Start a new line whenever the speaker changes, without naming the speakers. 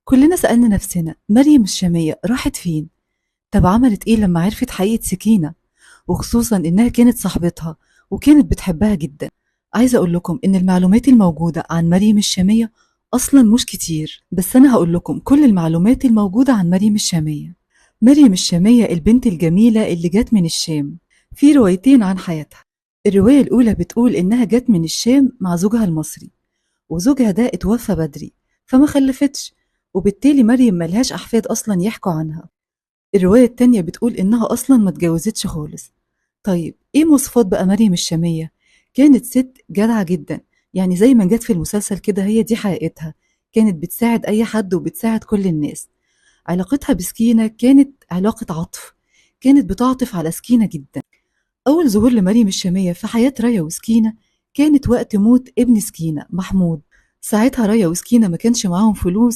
كلنا سألنا نفسنا مريم الشامية راحت فين؟ طب عملت ايه لما عرفت حقيقة سكينة؟ وخصوصا انها كانت صاحبتها وكانت بتحبها جدا. عايزة اقول لكم ان المعلومات الموجودة عن مريم الشامية اصلا مش كتير، بس انا هقول لكم كل المعلومات الموجودة عن مريم الشامية. مريم الشامية البنت الجميلة اللي جت من الشام. في روايتين عن حياتها. الرواية الأولى بتقول إنها جت من الشام مع زوجها المصري، وزوجها ده اتوفى بدري فما خلفتش، وبالتالي مريم ملهاش أحفاد أصلا يحكوا عنها. الرواية التانية بتقول إنها أصلا ما اتجوزتش خالص. طيب إيه مواصفات بقى مريم الشامية؟ كانت ست جدعة جدا، يعني زي ما جت في المسلسل كده هي دي حقيقتها. كانت بتساعد أي حد وبتساعد كل الناس. علاقتها بسكينة كانت علاقة عطف، كانت بتعطف على سكينة جدا. أول ظهور لمريم الشامية في حياة ريا وسكينة كانت وقت موت ابن سكينة محمود. ساعتها ريا وسكينة ما كانش معاهم فلوس